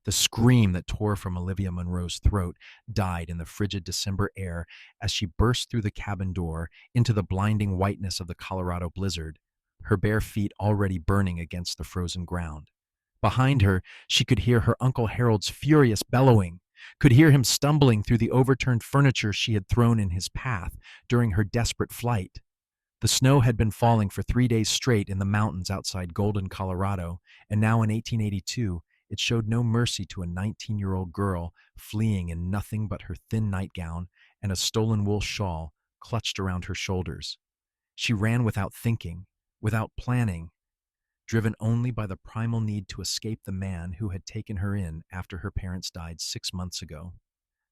The scream that tore from Olivia Monroe's throat died in the frigid December air as she burst through the cabin door into the blinding whiteness of the Colorado blizzard, her bare feet already burning against the frozen ground. Behind her, she could hear her Uncle Harold's furious bellowing, could hear him stumbling through the overturned furniture she had thrown in his path during her desperate flight. The snow had been falling for 3 days straight in the mountains outside Golden, Colorado, and now in 1882, it showed no mercy to a 19-year-old girl fleeing in nothing but her thin nightgown and a stolen wool shawl clutched around her shoulders. She ran without thinking, without planning, driven only by the primal need to escape the man who had taken her in after her parents died 6 months ago.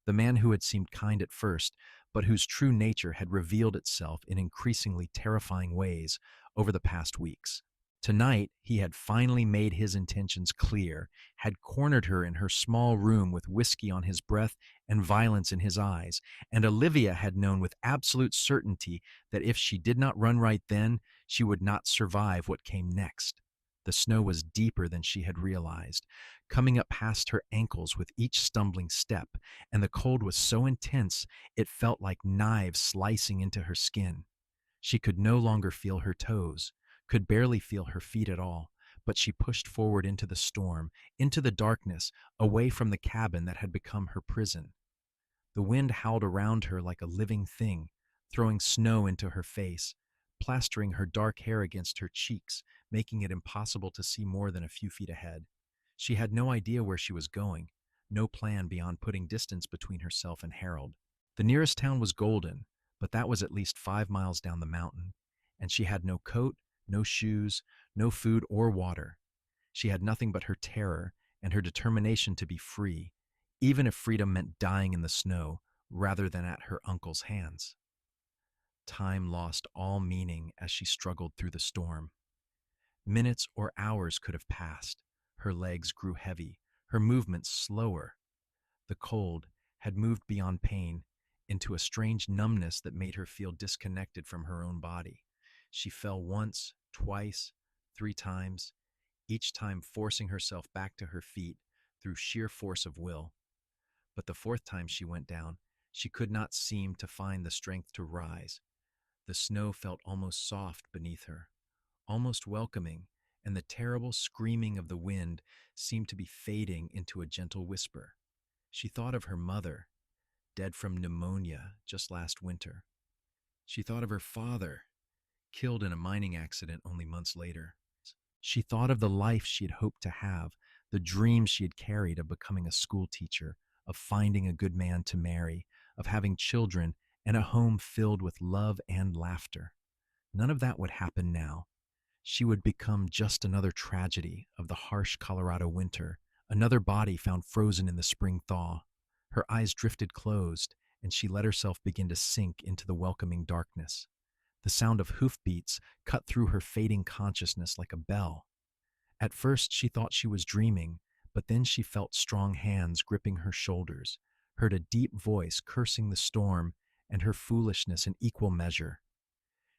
The man who had seemed kind at first, but whose true nature had revealed itself in increasingly terrifying ways over the past weeks. Tonight, he had finally made his intentions clear, had cornered her in her small room with whiskey on his breath and violence in his eyes, and Olivia had known with absolute certainty that if she did not run right then, she would not survive what came next. The snow was deeper than she had realized, coming up past her ankles with each stumbling step, and the cold was so intense it felt like knives slicing into her skin. She could no longer feel her toes, could barely feel her feet at all, but she pushed forward into the storm, into the darkness, away from the cabin that had become her prison. The wind howled around her like a living thing, throwing snow into her face, plastering her dark hair against her cheeks, making it impossible to see more than a few feet ahead. She had no idea where she was going, no plan beyond putting distance between herself and Harold. The nearest town was Golden, but that was at least 5 miles down the mountain, and she had no coat, no shoes, no food or water. She had nothing but her terror and her determination to be free, even if freedom meant dying in the snow rather than at her uncle's hands. Time lost all meaning as she struggled through the storm. Minutes or hours could have passed. Her legs grew heavy, her movements slower. The cold had moved beyond pain into a strange numbness that made her feel disconnected from her own body. She fell once, twice, 3 times, each time forcing herself back to her feet through sheer force of will. But the fourth time she went down, she could not seem to find the strength to rise. The snow felt almost soft beneath her, almost welcoming, and the terrible screaming of the wind seemed to be fading into a gentle whisper. She thought of her mother, dead from pneumonia just last winter. She thought of her father, killed in a mining accident only months later. She thought of the life she had hoped to have, the dreams she had carried of becoming a school teacher, of finding a good man to marry, of having children and a home filled with love and laughter. None of that would happen now. She would become just another tragedy of the harsh Colorado winter, another body found frozen in the spring thaw. Her eyes drifted closed, and she let herself begin to sink into the welcoming darkness. The sound of hoofbeats cut through her fading consciousness like a bell. At first she thought she was dreaming, but then she felt strong hands gripping her shoulders, heard a deep voice cursing the storm and her foolishness in equal measure.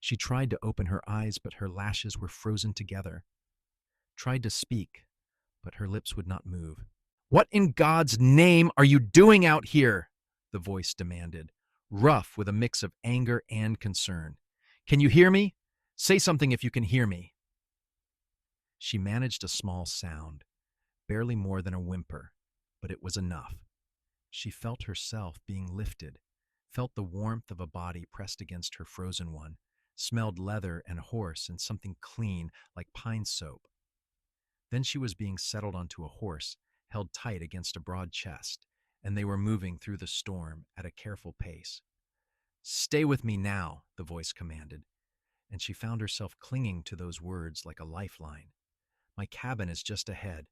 She tried to open her eyes, but her lashes were frozen together. Tried to speak, but her lips would not move. "What in God's name are you doing out here?" the voice demanded, rough with a mix of anger and concern. "Can you hear me? Say something if you can hear me." She managed a small sound, barely more than a whimper, but it was enough. She felt herself being lifted, felt the warmth of a body pressed against her frozen one, smelled leather and horse and something clean like pine soap. Then she was being settled onto a horse, held tight against a broad chest, and they were moving through the storm at a careful pace. "Stay with me now," the voice commanded, and she found herself clinging to those words like a lifeline. "My cabin is just ahead.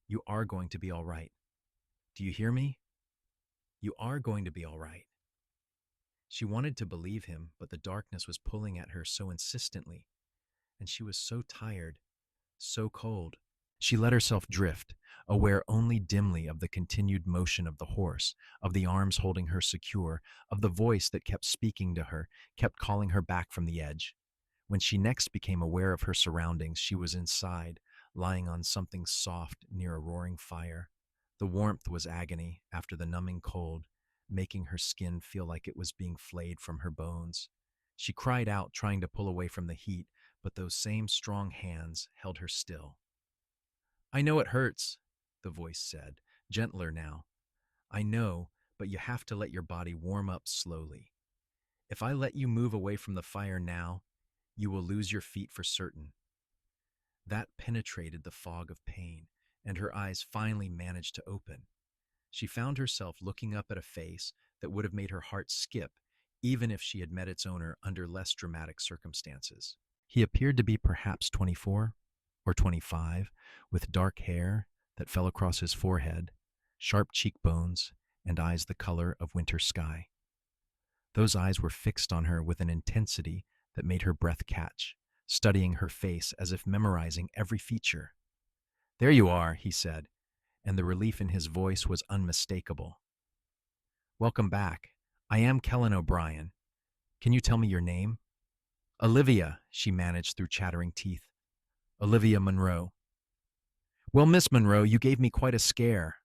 You are going to be all right. Do you hear me? You are going to be all right." She wanted to believe him, but the darkness was pulling at her so insistently, and she was so tired, so cold. She let herself drift, aware only dimly of the continued motion of the horse, of the arms holding her secure, of the voice that kept speaking to her, kept calling her back from the edge. When she next became aware of her surroundings, she was inside, lying on something soft near a roaring fire. The warmth was agony after the numbing cold, making her skin feel like it was being flayed from her bones. She cried out, trying to pull away from the heat, but those same strong hands held her still. I know it hurts, the voice said, gentler now. I know, but you have to let your body warm up slowly. If I let you move away from the fire now, you will lose your feet for certain. That penetrated the fog of pain, and her eyes finally managed to open. She found herself looking up at a face that would have made her heart skip, even if she had met its owner under less dramatic circumstances. He appeared to be perhaps 24 or 25, with dark hair that fell across his forehead, sharp cheekbones, and eyes the color of winter sky. Those eyes were fixed on her with an intensity that made her breath catch, studying her face as if memorizing every feature. There you are, he said, and the relief in his voice was unmistakable. Welcome back. I am Kellan O'Brien. Can you tell me your name? Olivia, she managed through chattering teeth. Olivia Monroe. Well, Miss Monroe, you gave me quite a scare.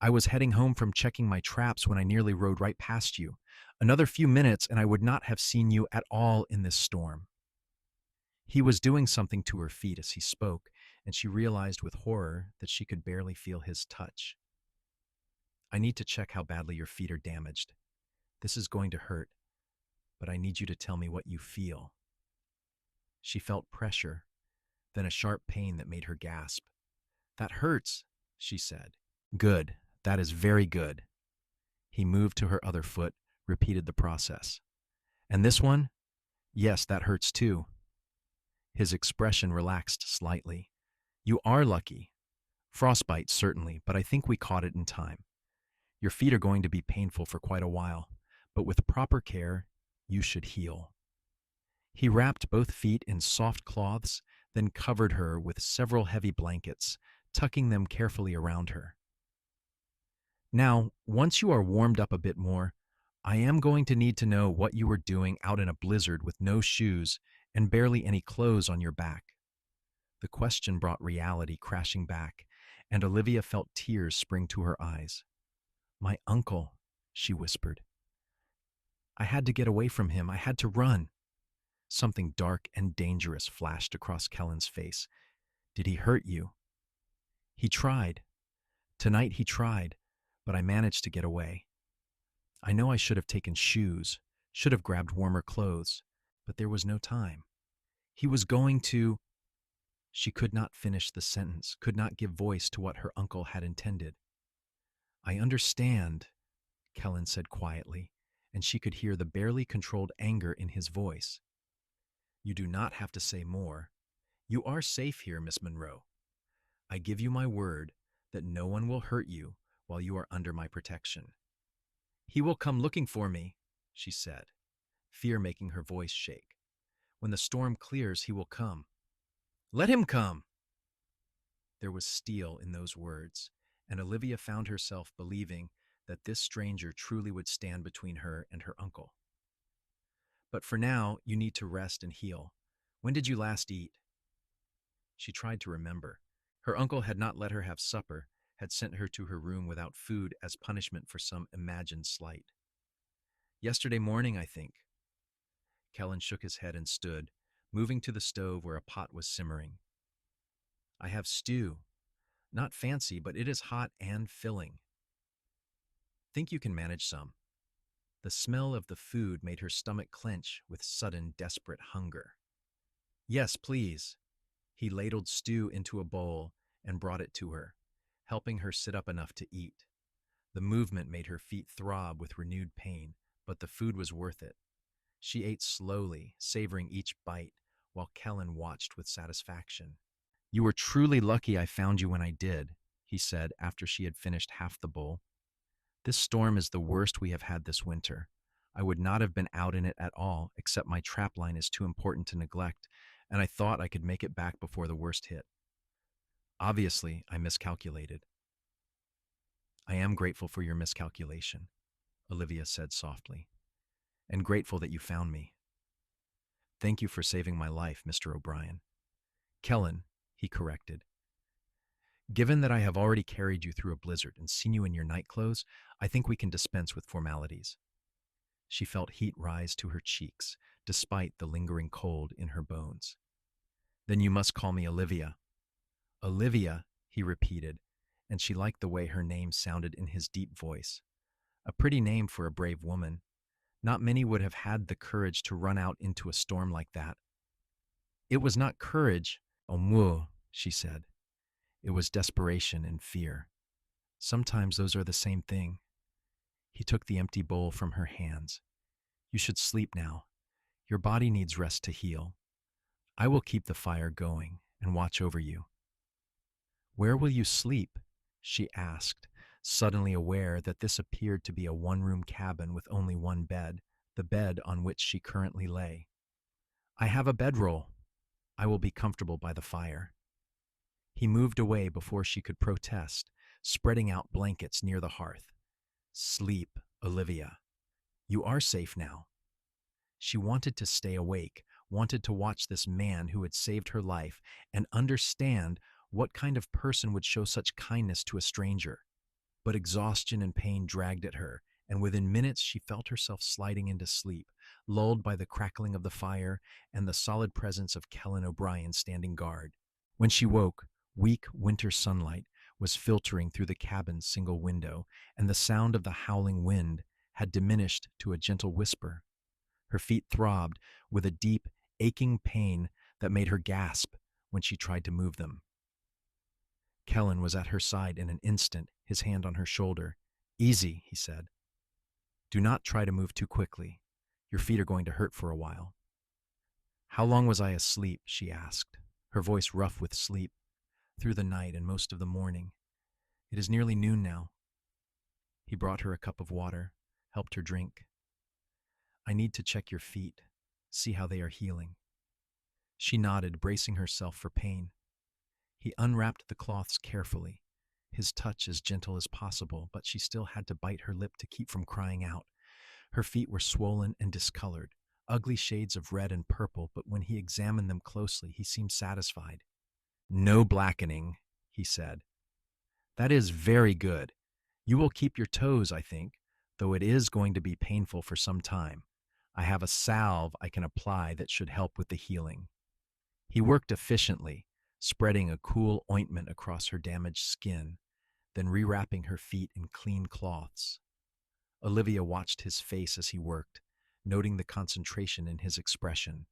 I was heading home from checking my traps when I nearly rode right past you. Another few minutes and I would not have seen you at all in this storm. He was doing something to her feet as he spoke, and she realized with horror that she could barely feel his touch. I need to check how badly your feet are damaged. This is going to hurt, but I need you to tell me what you feel. She felt pressure, then a sharp pain that made her gasp. That hurts, she said. Good, that is very good. He moved to her other foot, repeated the process. And this one? Yes, that hurts too. His expression relaxed slightly. You are lucky. Frostbite, certainly, but I think we caught it in time. Your feet are going to be painful for quite a while, but with proper care, you should heal. He wrapped both feet in soft cloths, then covered her with several heavy blankets, tucking them carefully around her. Now, once you are warmed up a bit more, I am going to need to know what you were doing out in a blizzard with no shoes and barely any clothes on your back. The question brought reality crashing back, and Olivia felt tears spring to her eyes. My uncle, she whispered. I had to get away from him. I had to run. Something dark and dangerous flashed across Kellan's face. Did he hurt you? He tried. Tonight he tried, but I managed to get away. I know I should have taken shoes, should have grabbed warmer clothes, but there was no time. He was going to... She could not finish the sentence, could not give voice to what her uncle had intended. I understand, Kellan said quietly, and she could hear the barely controlled anger in his voice. You do not have to say more. You are safe here, Miss Monroe. I give you my word that no one will hurt you while you are under my protection. He will come looking for me, she said, fear making her voice shake. When the storm clears, he will come. Let him come! There was steel in those words, and Olivia found herself believing that this stranger truly would stand between her and her uncle. But for now, you need to rest and heal. When did you last eat? She tried to remember. Her uncle had not let her have supper, had sent her to her room without food as punishment for some imagined slight. Yesterday morning, I think. Kellan shook his head and stood, moving to the stove where a pot was simmering. I have stew. Not fancy, but it is hot and filling. Think you can manage some. The smell of the food made her stomach clench with sudden, desperate hunger. Yes, please. He ladled stew into a bowl and brought it to her, helping her sit up enough to eat. The movement made her feet throb with renewed pain, but the food was worth it. She ate slowly, savoring each bite, while Kellan watched with satisfaction. You were truly lucky I found you when I did, he said after she had finished half the bowl. This storm is the worst we have had this winter. I would not have been out in it at all, except my trap line is too important to neglect, and I thought I could make it back before the worst hit. Obviously, I miscalculated. I am grateful for your miscalculation, Olivia said softly, and grateful that you found me. Thank you for saving my life, Mr. O'Brien. Kellan, he corrected. Given that I have already carried you through a blizzard and seen you in your night clothes, I think we can dispense with formalities. She felt heat rise to her cheeks, despite the lingering cold in her bones. Then you must call me Olivia. Olivia, he repeated, and she liked the way her name sounded in his deep voice. A pretty name for a brave woman. Not many would have had the courage to run out into a storm like that. It was not courage, Omu, she said. It was desperation and fear. Sometimes those are the same thing. He took the empty bowl from her hands. You should sleep now. Your body needs rest to heal. I will keep the fire going and watch over you. Where will you sleep? She asked, suddenly aware that this appeared to be a one-room cabin with only one bed, the bed on which she currently lay. I have a bedroll. I will be comfortable by the fire. He moved away before she could protest, spreading out blankets near the hearth. Sleep, Olivia. You are safe now. She wanted to stay awake, wanted to watch this man who had saved her life and understand what kind of person would show such kindness to a stranger. But exhaustion and pain dragged at her, and within minutes she felt herself sliding into sleep, lulled by the crackling of the fire and the solid presence of Kellan O'Brien standing guard. When she woke, weak winter sunlight was filtering through the cabin's single window, and the sound of the howling wind had diminished to a gentle whisper. Her feet throbbed with a deep, aching pain that made her gasp when she tried to move them. Kellan was at her side in an instant, his hand on her shoulder. Easy, he said. Do not try to move too quickly. Your feet are going to hurt for a while. How long was I asleep? She asked, her voice rough with sleep. Through the night and most of the morning. It is nearly noon now. He brought her a cup of water, helped her drink. I need to check your feet, see how they are healing. She nodded, bracing herself for pain. He unwrapped the cloths carefully, his touch as gentle as possible, but she still had to bite her lip to keep from crying out. Her feet were swollen and discolored, ugly shades of red and purple, but when he examined them closely, he seemed satisfied. No blackening, he said. That is very good. You will keep your toes, I think, though it is going to be painful for some time. I have a salve I can apply that should help with the healing. He worked efficiently, spreading a cool ointment across her damaged skin, then rewrapping her feet in clean cloths. Olivia watched his face as he worked, noting the concentration in his expression,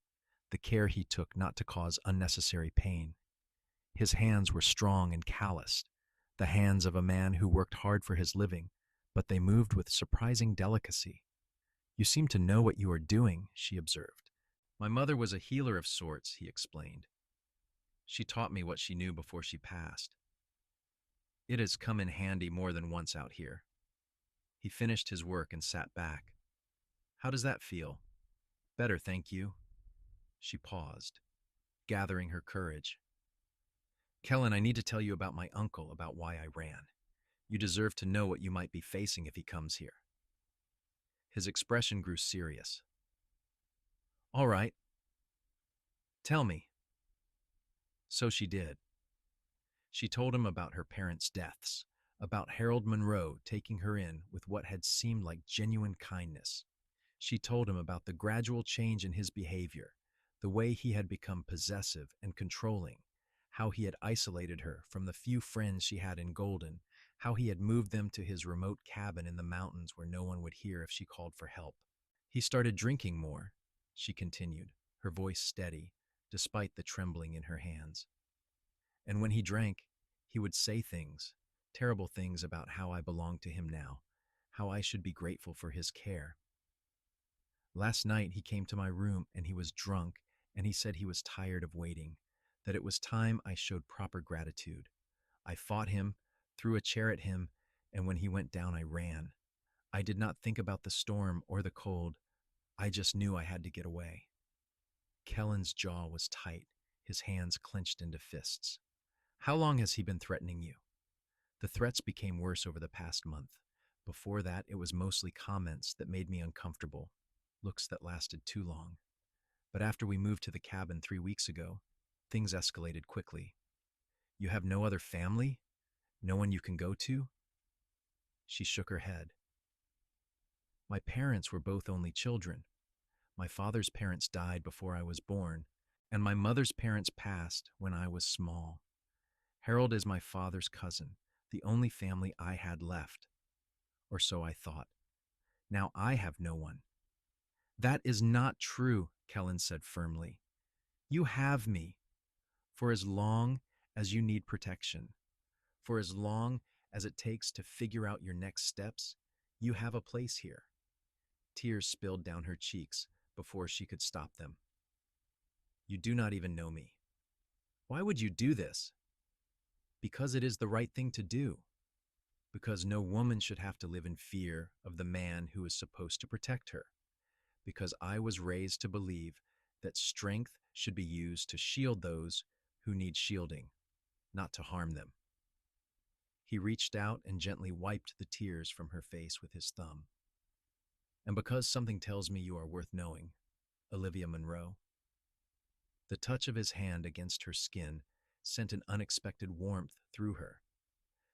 the care he took not to cause unnecessary pain. His hands were strong and calloused, the hands of a man who worked hard for his living, but they moved with surprising delicacy. You seem to know what you are doing, she observed. My mother was a healer of sorts, he explained. She taught me what she knew before she passed. It has come in handy more than once out here. He finished his work and sat back. How does that feel? Better, thank you. She paused, gathering her courage. Kellan, I need to tell you about my uncle, about why I ran. You deserve to know what you might be facing if he comes here. His expression grew serious. All right. Tell me. So she did. She told him about her parents' deaths, about Harold Monroe taking her in with what had seemed like genuine kindness. She told him about the gradual change in his behavior, the way he had become possessive and controlling, how he had isolated her from the few friends she had in Golden, how he had moved them to his remote cabin in the mountains where no one would hear if she called for help. He started drinking more, she continued, her voice steady, despite the trembling in her hands. And when he drank, he would say things, terrible things about how I belonged to him now, how I should be grateful for his care. Last night he came to my room and he was drunk, and he said he was tired of waiting, that it was time I showed proper gratitude. I fought him, threw a chair at him, and when he went down I ran. I did not think about the storm or the cold. I just knew I had to get away. Kellan's jaw was tight, his hands clenched into fists. How long has he been threatening you? The threats became worse over the past month. Before that, it was mostly comments that made me uncomfortable, looks that lasted too long. But after we moved to the cabin 3 weeks ago, things escalated quickly. You have no other family? No one you can go to? She shook her head. My parents were both only children. My father's parents died before I was born, and my mother's parents passed when I was small. Harold is my father's cousin, the only family I had left. Or so I thought. Now I have no one. That is not true, Kellan said firmly. You have me, for as long as you need protection, for as long as it takes to figure out your next steps, you have a place here. Tears spilled down her cheeks before she could stop them. You do not even know me. Why would you do this? Because it is the right thing to do. Because no woman should have to live in fear of the man who is supposed to protect her. Because I was raised to believe that strength should be used to shield those who need shielding, not to harm them. He reached out and gently wiped the tears from her face with his thumb. And because something tells me you are worth knowing, Olivia Monroe. The touch of his hand against her skin sent an unexpected warmth through her,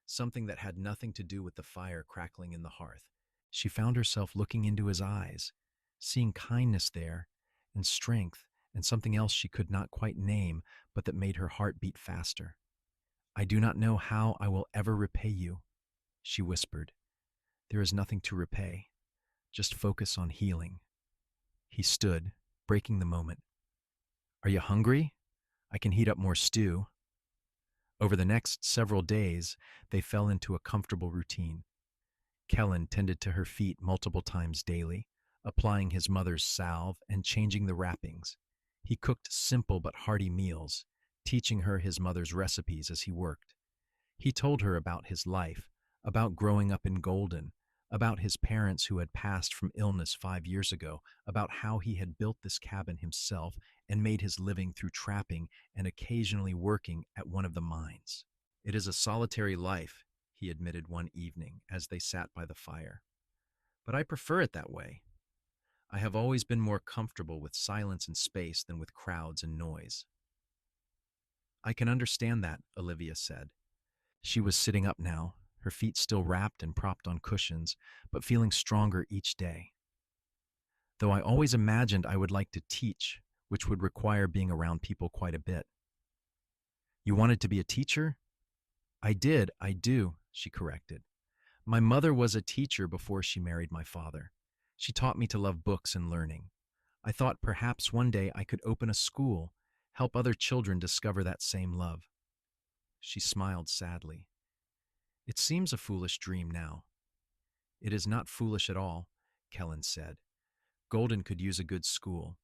something that had nothing to do with the fire crackling in the hearth. She found herself looking into his eyes, seeing kindness there, and strength, and something else she could not quite name, but that made her heart beat faster. I do not know how I will ever repay you, she whispered. There is nothing to repay. Just focus on healing. He stood, breaking the moment. Are you hungry? I can heat up more stew. Over the next several days, they fell into a comfortable routine. Kellan tended to her feet multiple times daily, applying his mother's salve and changing the wrappings. He cooked simple but hearty meals, teaching her his mother's recipes as he worked. He told her about his life, about growing up in Golden, about his parents who had passed from illness 5 years ago, about how he had built this cabin himself and made his living through trapping and occasionally working at one of the mines. It is a solitary life, he admitted one evening as they sat by the fire. But I prefer it that way. I have always been more comfortable with silence and space than with crowds and noise. I can understand that, Olivia said. She was sitting up now, her feet still wrapped and propped on cushions, but feeling stronger each day. Though I always imagined I would like to teach, which would require being around people quite a bit. You wanted to be a teacher? I do, she corrected. My mother was a teacher before she married my father. She taught me to love books and learning. I thought perhaps one day I could open a school, help other children discover that same love. She smiled sadly. It seems a foolish dream now. It is not foolish at all, Kellan said. Golden could use a good school.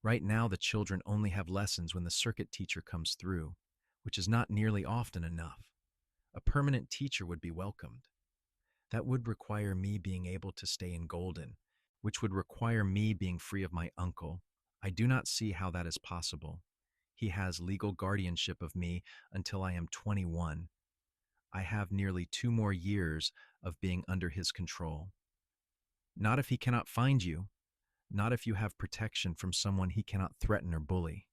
Right now the children only have lessons when the circuit teacher comes through, which is not nearly often enough. A permanent teacher would be welcomed. That would require me being able to stay in Golden, which would require me being free of my uncle. I do not see how that is possible. He has legal guardianship of me until I am 21. I have nearly 2 more years of being under his control. Not if he cannot find you, not if you have protection from someone he cannot threaten or bully.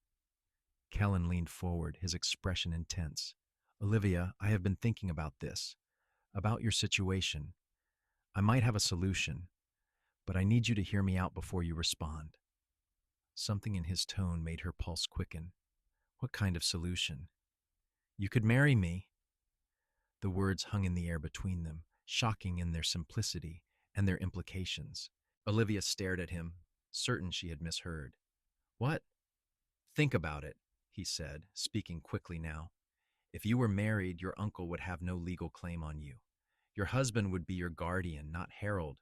Kellan leaned forward, his expression intense. Olivia, I have been thinking about this, about your situation. I might have a solution, but I need you to hear me out before you respond. Something in his tone made her pulse quicken. What kind of solution? You could marry me. The words hung in the air between them, shocking in their simplicity and their implications. Olivia stared at him, certain she had misheard. What? Think about it, he said, speaking quickly now. If you were married, your uncle would have no legal claim on you. Your husband would be your guardian, not Harold.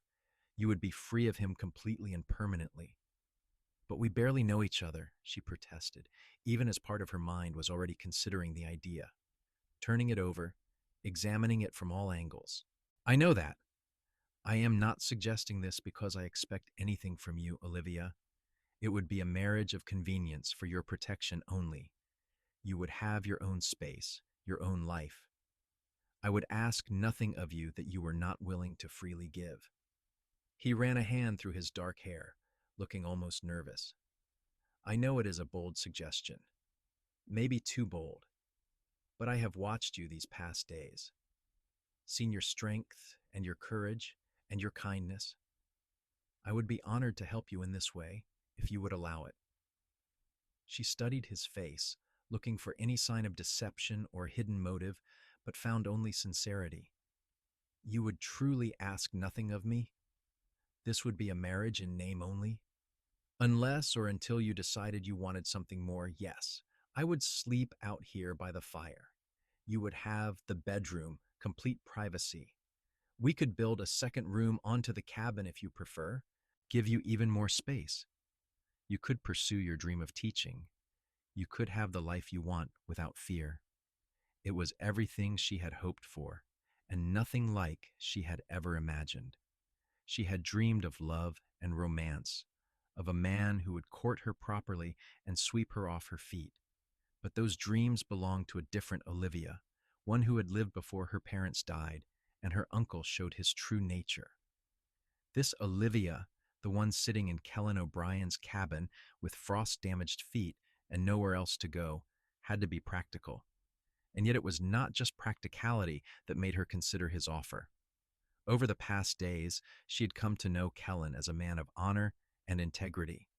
You would be free of him completely and permanently. But we barely know each other, she protested, even as part of her mind was already considering the idea, turning it over, examining it from all angles. I know that. I am not suggesting this because I expect anything from you, Olivia. It would be a marriage of convenience for your protection only. You would have your own space, your own life. I would ask nothing of you that you were not willing to freely give. He ran a hand through his dark hair, looking almost nervous. I know it is a bold suggestion, maybe too bold, but I have watched you these past days. seen your strength and your courage and your kindness. I would be honored to help you in this way, if you would allow it." She studied his face, looking for any sign of deception or hidden motive, but found only sincerity. "You would truly ask nothing of me? This would be a marriage in name only? Unless or until you decided you wanted something more, yes. I would sleep out here by the fire. You would have the bedroom, complete privacy. We could build a second room onto the cabin if you prefer, give you even more space. You could pursue your dream of teaching. You could have the life you want without fear." It was everything she had hoped for, and nothing like she had ever imagined. She had dreamed of love and romance, of a man who would court her properly and sweep her off her feet. But those dreams belonged to a different Olivia, one who had lived before her parents died, and her uncle showed his true nature. This Olivia, the one sitting in Kellan O'Brien's cabin with frost-damaged feet and nowhere else to go, had to be practical. And yet it was not just practicality that made her consider his offer. Over the past days, she had come to know Kellan as a man of honor and integrity.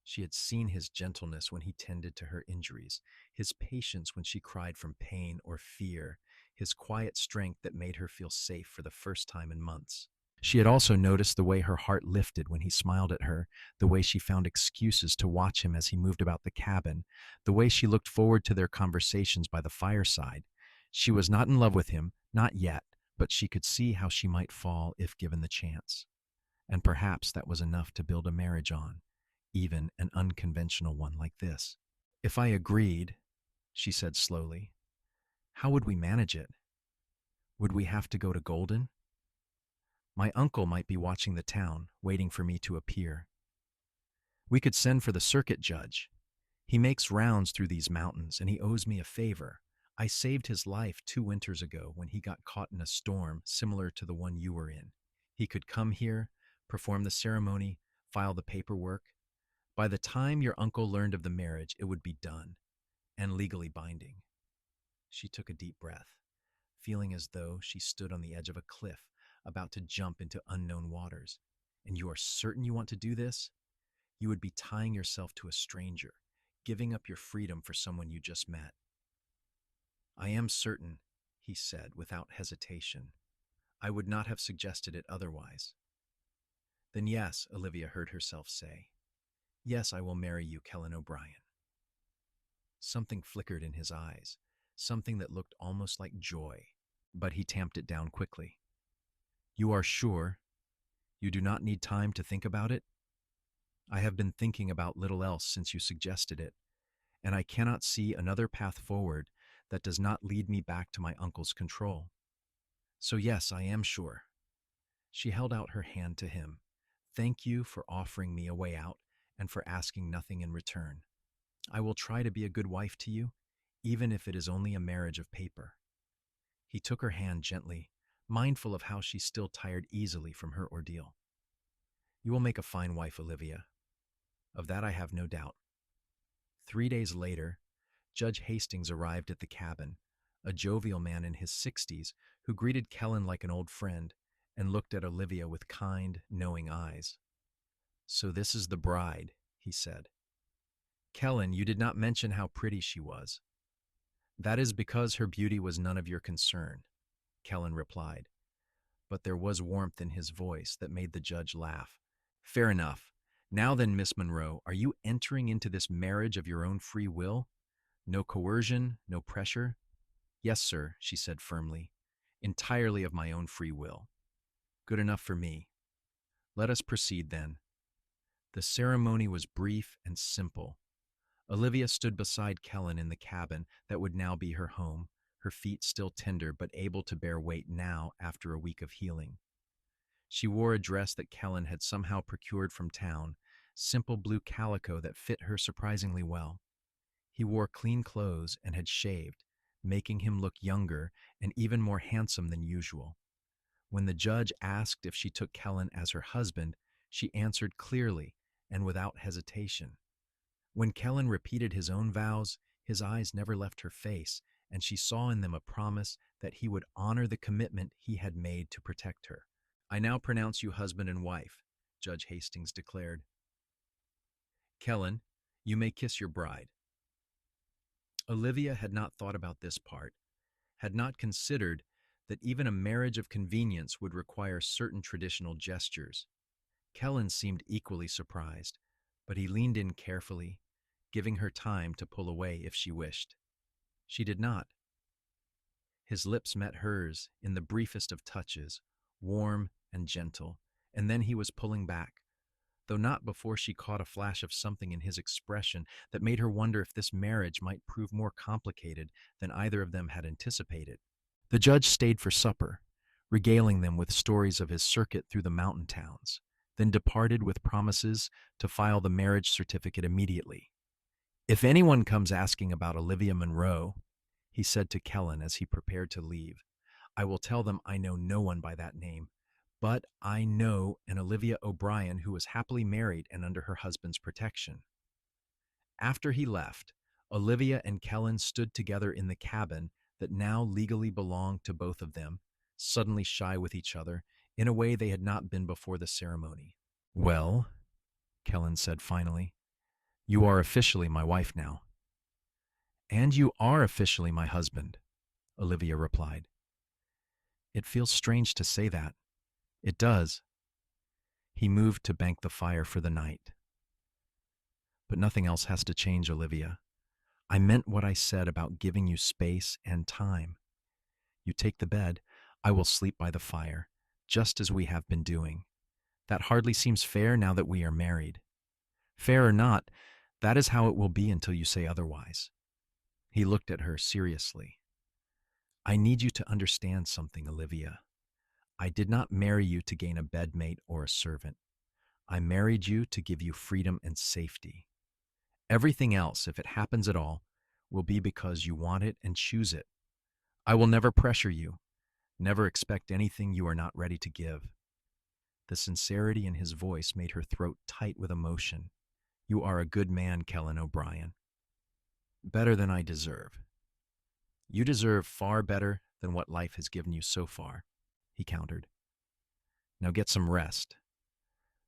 She had seen his gentleness when he tended to her injuries, his patience when she cried from pain or fear, his quiet strength that made her feel safe for the first time in months. She had also noticed the way her heart lifted when he smiled at her, the way she found excuses to watch him as he moved about the cabin, the way she looked forward to their conversations by the fireside. She was not in love with him, not yet, but she could see how she might fall if given the chance. And perhaps that was enough to build a marriage on, even an unconventional one like this. "If I agreed," she said slowly, "how would we manage it? Would we have to go to Golden? My uncle might be watching the town, waiting for me to appear. We could send for the circuit judge. He makes rounds through these mountains, and he owes me a favor. I saved his life 2 winters ago when he got caught in a storm similar to the one you were in. He could come here, perform the ceremony, file the paperwork. By the time your uncle learned of the marriage, it would be done and legally binding." She took a deep breath, feeling as though she stood on the edge of a cliff, about to jump into unknown waters. "And you are certain you want to do this? You would be tying yourself to a stranger, giving up your freedom for someone you just met." "I am certain," he said without hesitation. "I would not have suggested it otherwise." "Then yes," Olivia heard herself say. "Yes, I will marry you, Kellan O'Brien." Something flickered in his eyes, something that looked almost like joy, but he tamped it down quickly. "You are sure? You do not need time to think about it?" "I have been thinking about little else since you suggested it, and I cannot see another path forward that does not lead me back to my uncle's control. So yes, I am sure." She held out her hand to him. "Thank you for offering me a way out and for asking nothing in return. I will try to be a good wife to you, even if it is only a marriage of paper." He took her hand gently, mindful of how she still tired easily from her ordeal. "You will make a fine wife, Olivia. Of that I have no doubt." 3 days later, Judge Hastings arrived at the cabin, a jovial man in his 60s who greeted Kellan like an old friend and looked at Olivia with kind, knowing eyes. "So this is the bride," he said. "Kellan, you did not mention how pretty she was." "That is because her beauty was none of your concern," Kellan replied, but there was warmth in his voice that made the judge laugh. "Fair enough. Now then, Miss Monroe, are you entering into this marriage of your own free will? No coercion, no pressure?" "Yes, sir," she said firmly. "Entirely of my own free will." "Good enough for me. Let us proceed then." The ceremony was brief and simple. Olivia stood beside Kellan in the cabin that would now be her home, her feet still tender but able to bear weight now after a week of healing. She wore a dress that Kellan had somehow procured from town, simple blue calico that fit her surprisingly well. He wore clean clothes and had shaved, making him look younger and even more handsome than usual. When the judge asked if she took Kellan as her husband, she answered clearly and without hesitation. When Kellan repeated his own vows, his eyes never left her face, and she saw in them a promise that he would honor the commitment he had made to protect her. "I now pronounce you husband and wife," Judge Hastings declared. "Kellan, you may kiss your bride." Olivia had not thought about this part, had not considered that even a marriage of convenience would require certain traditional gestures. Kellan seemed equally surprised, but he leaned in carefully, giving her time to pull away if she wished. She did not. His lips met hers in the briefest of touches, warm and gentle, and then he was pulling back, though not before she caught a flash of something in his expression that made her wonder if this marriage might prove more complicated than either of them had anticipated. The judge stayed for supper, regaling them with stories of his circuit through the mountain towns, then departed with promises to file the marriage certificate immediately. "If anyone comes asking about Olivia Monroe," he said to Kellan as he prepared to leave, "I will tell them I know no one by that name, but I know an Olivia O'Brien who is happily married and under her husband's protection." After he left, Olivia and Kellan stood together in the cabin that now legally belonged to both of them, suddenly shy with each other in a way they had not been before the ceremony. "Well," Kellan said finally, "you are officially my wife now." "And you are officially my husband," Olivia replied. "It feels strange to say that." "It does." He moved to bank the fire for the night. "But nothing else has to change, Olivia. I meant what I said about giving you space and time. You take the bed, I will sleep by the fire, just as we have been doing. That hardly seems fair now that we are married. Fair or not, that is how it will be until you say otherwise." He looked at her seriously. "I need you to understand something, Olivia. I did not marry you to gain a bedmate or a servant. I married you to give you freedom and safety. Everything else, if it happens at all, will be because you want it and choose it. I will never pressure you, never expect anything you are not ready to give." The sincerity in his voice made her throat tight with emotion. "You are a good man, Kellan O'Brien. Better than I deserve." "You deserve far better than what life has given you so far," he countered. "Now get some rest.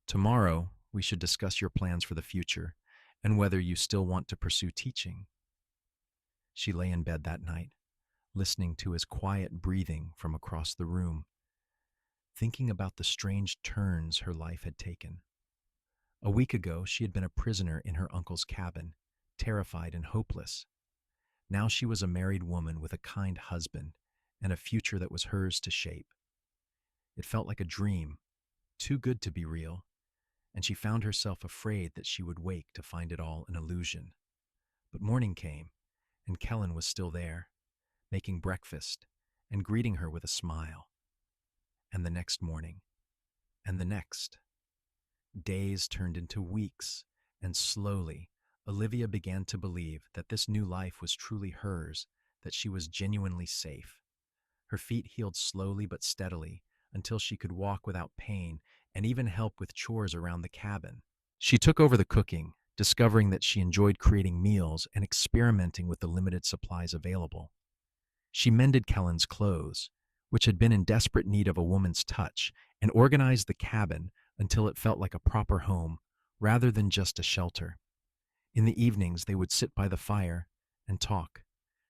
Tomorrow, we should discuss your plans for the future and whether you still want to pursue teaching." She lay in bed that night, listening to his quiet breathing from across the room, thinking about the strange turns her life had taken. A week ago, she had been a prisoner in her uncle's cabin, terrified and hopeless. Now she was a married woman with a kind husband and a future that was hers to shape. It felt like a dream, too good to be real, and she found herself afraid that she would wake to find it all an illusion. But morning came, and Kellan was still there, making breakfast and greeting her with a smile. And the next morning, and the next. Days turned into weeks, and slowly, Olivia began to believe that this new life was truly hers, that she was genuinely safe. Her feet healed slowly but steadily until she could walk without pain and even help with chores around the cabin. She took over the cooking, discovering that she enjoyed creating meals and experimenting with the limited supplies available. She mended Kellan's clothes, which had been in desperate need of a woman's touch, and organized the cabin until it felt like a proper home rather than just a shelter. In the evenings, they would sit by the fire and talk.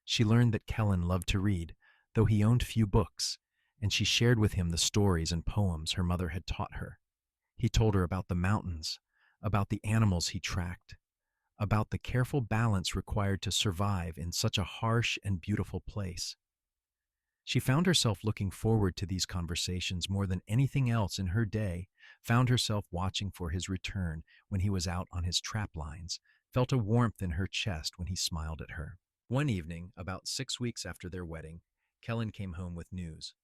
She learned that Kellan loved to read, though he owned few books, and she shared with him the stories and poems her mother had taught her. He told her about the mountains, about the animals he tracked, about the careful balance required to survive in such a harsh and beautiful place. She found herself looking forward to these conversations more than anything else in her day, found herself watching for his return when he was out on his trap lines, felt a warmth in her chest when he smiled at her. One evening, about 6 weeks after their wedding, Kellan came home with news.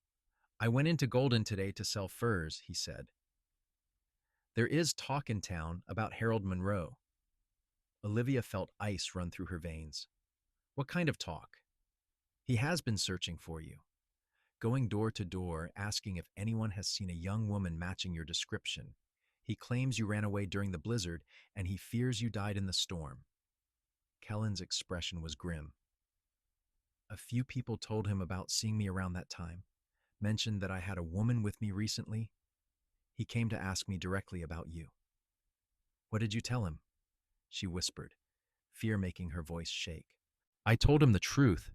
"I went into Golden today to sell furs," he said. "There is talk in town about Harold Monroe." Olivia felt ice run through her veins. "What kind of talk?" "He has been searching for you, going door to door, asking if anyone has seen a young woman matching your description. He claims you ran away during the blizzard, and he fears you died in the storm." Kellan's expression was grim. A few people told him about seeing me around that time, mentioned that I had a woman with me recently. He came to ask me directly about you. What did you tell him? She whispered, fear making her voice shake. I told him the truth,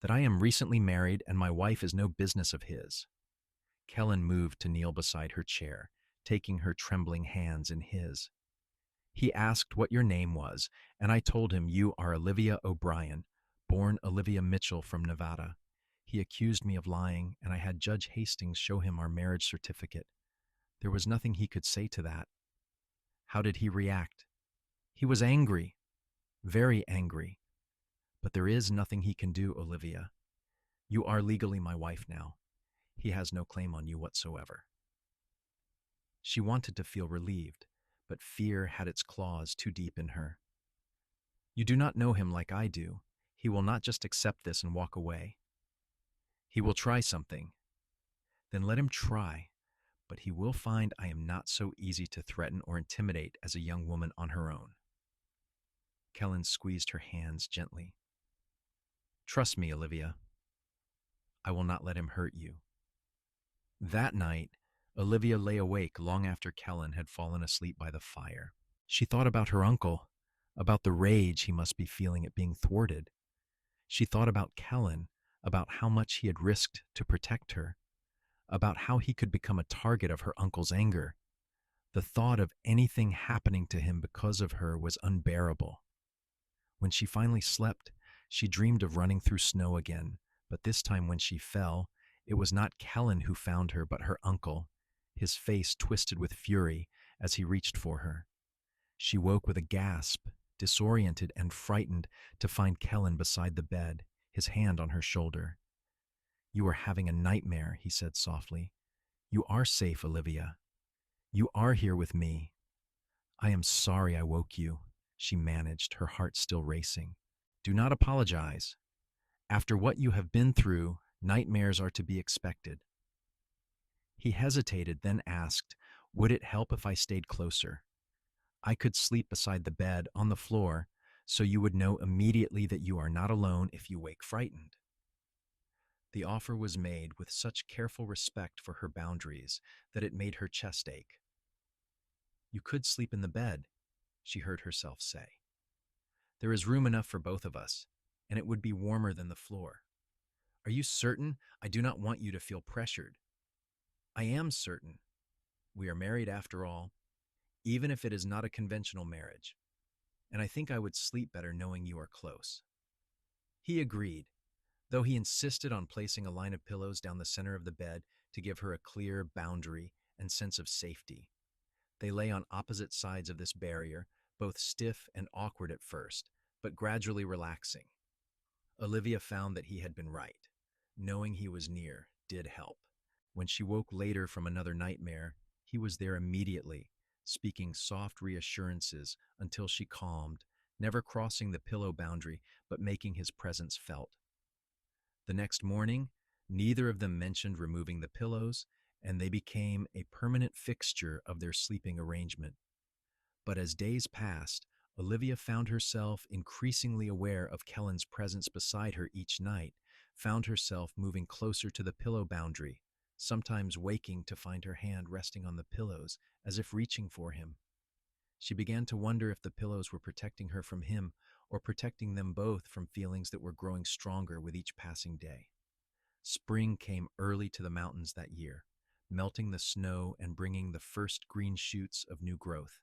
that I am recently married and my wife is no business of his. Kellan moved to kneel beside her chair, taking her trembling hands in his. He asked what your name was, and I told him you are Olivia O'Brien, born Olivia Mitchell from Nevada. He accused me of lying, and I had Judge Hastings show him our marriage certificate. There was nothing he could say to that. How did he react? He was angry, very angry. But there is nothing he can do, Olivia. You are legally my wife now. He has no claim on you whatsoever. She wanted to feel relieved, but fear had its claws too deep in her. You do not know him like I do. He will not just accept this and walk away. He will try something. Then let him try, but he will find I am not so easy to threaten or intimidate as a young woman on her own. Kellan squeezed her hands gently. Trust me, Olivia. I will not let him hurt you. That night, Olivia lay awake long after Kellan had fallen asleep by the fire. She thought about her uncle, about the rage he must be feeling at being thwarted. She thought about Kellan, about how much he had risked to protect her, about how he could become a target of her uncle's anger. The thought of anything happening to him because of her was unbearable. When she finally slept, she dreamed of running through snow again, but this time when she fell, it was not Kellan who found her, but her uncle, his face twisted with fury as he reached for her. She woke with a gasp, disoriented and frightened to find Kellan beside the bed, his hand on her shoulder. You are having a nightmare, he said softly. You are safe, Olivia. You are here with me. I am sorry I woke you, she managed, her heart still racing. Do not apologize. After what you have been through, nightmares are to be expected. He hesitated, then asked, would it help if I stayed closer? I could sleep beside the bed on the floor, so you would know immediately that you are not alone if you wake frightened. The offer was made with such careful respect for her boundaries that it made her chest ache. You could sleep in the bed, she heard herself say. There is room enough for both of us, and it would be warmer than the floor. Are you certain? I do not want you to feel pressured. I am certain. We are married after all, even if it is not a conventional marriage, and I think I would sleep better knowing you are close. He agreed, though he insisted on placing a line of pillows down the center of the bed to give her a clear boundary and sense of safety. They lay on opposite sides of this barrier, both stiff and awkward at first, but gradually relaxing. Olivia found that he had been right. Knowing he was near did help. When she woke later from another nightmare, he was there immediately, speaking soft reassurances until she calmed, never crossing the pillow boundary but making his presence felt. The next morning, neither of them mentioned removing the pillows, and they became a permanent fixture of their sleeping arrangement. But as days passed, Olivia found herself increasingly aware of Kellan's presence beside her each night, found herself moving closer to the pillow boundary, sometimes waking to find her hand resting on the pillows as if reaching for him. She began to wonder if the pillows were protecting her from him or protecting them both from feelings that were growing stronger with each passing day. Spring came early to the mountains that year, melting the snow and bringing the first green shoots of new growth.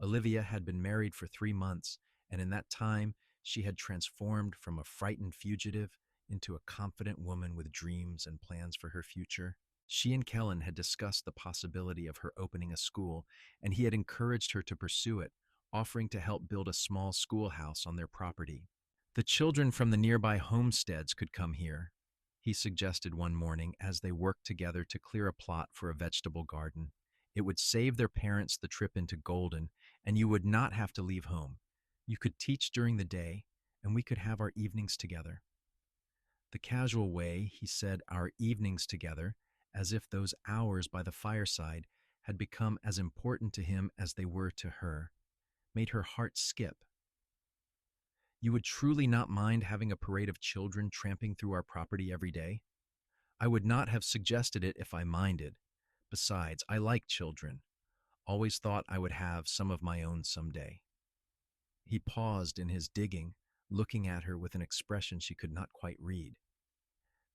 Olivia had been married for 3 months, and in that time she had transformed from a frightened fugitive into a confident woman with dreams and plans for her future. She and Kellan had discussed the possibility of her opening a school, and he had encouraged her to pursue it, offering to help build a small schoolhouse on their property. The children from the nearby homesteads could come here, he suggested one morning as they worked together to clear a plot for a vegetable garden. It would save their parents the trip into Golden, and you would not have to leave home. You could teach during the day, and we could have our evenings together. The casual way he said our evenings together, as if those hours by the fireside had become as important to him as they were to her, made her heart skip. You would truly not mind having a parade of children tramping through our property every day? I would not have suggested it if I minded. Besides, I like children. Always thought I would have some of my own someday. He paused in his digging, looking at her with an expression she could not quite read.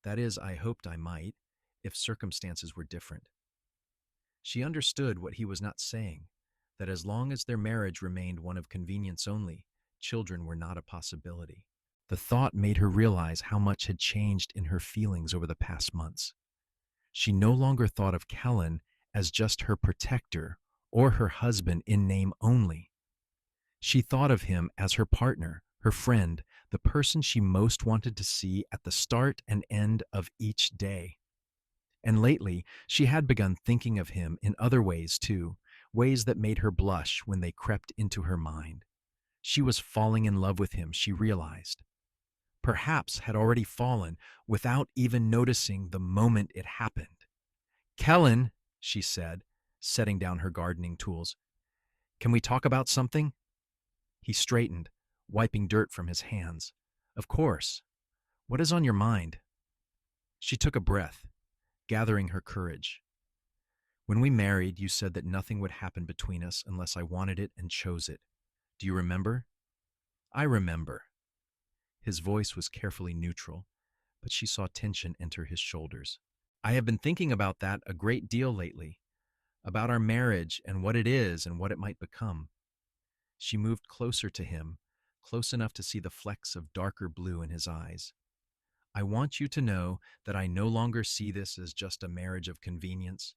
That is, I hoped I might, if circumstances were different. She understood what he was not saying, that as long as their marriage remained one of convenience only, children were not a possibility. The thought made her realize how much had changed in her feelings over the past months. She no longer thought of Kellan as just her protector or her husband in name only. She thought of him as her partner, her friend, the person she most wanted to see at the start and end of each day. And lately, she had begun thinking of him in other ways too, ways that made her blush when they crept into her mind. She was falling in love with him, she realized. Perhaps had already fallen without even noticing the moment it happened. Kellan, she said, setting down her gardening tools, can we talk about something? He straightened, wiping dirt from his hands. Of course. What is on your mind? She took a breath, gathering her courage. When we married, you said that nothing would happen between us unless I wanted it and chose it. Do you remember? I remember. His voice was carefully neutral, but she saw tension enter his shoulders. I have been thinking about that a great deal lately, about our marriage and what it is and what it might become. She moved closer to him, close enough to see the flecks of darker blue in his eyes. I want you to know that I no longer see this as just a marriage of convenience.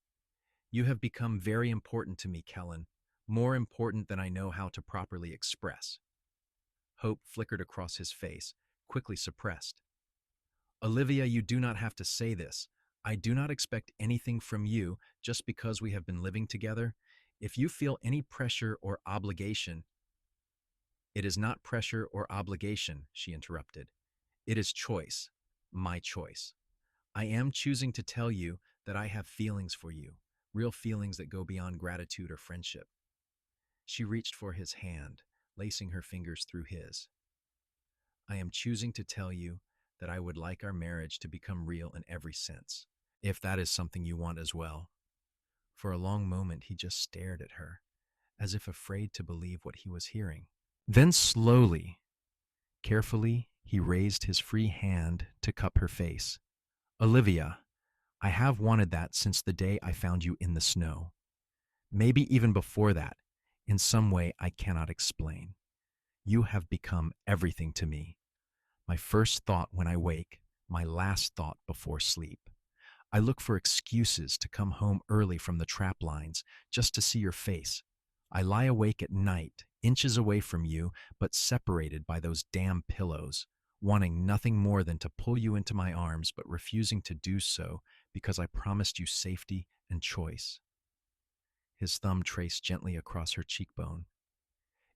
You have become very important to me, Kellan, more important than I know how to properly express. Hope flickered across his face, quickly suppressed. Olivia, you do not have to say this. I do not expect anything from you just because we have been living together. If you feel any pressure or obligation— It is not pressure or obligation, she interrupted. It is choice, my choice. I am choosing to tell you that I have feelings for you, real feelings that go beyond gratitude or friendship. She reached for his hand, lacing her fingers through his. I am choosing to tell you that I would like our marriage to become real in every sense, if that is something you want as well. For a long moment he just stared at her, as if afraid to believe what he was hearing. Then slowly, carefully, he raised his free hand to cup her face. Olivia, I have wanted that since the day I found you in the snow. Maybe even before that, in some way I cannot explain. You have become everything to me. My first thought when I wake, my last thought before sleep. I look for excuses to come home early from the trap lines just to see your face. I lie awake at night, inches away from you, but separated by those damn pillows, wanting nothing more than to pull you into my arms, but refusing to do so because I promised you safety and choice. His thumb traced gently across her cheekbone.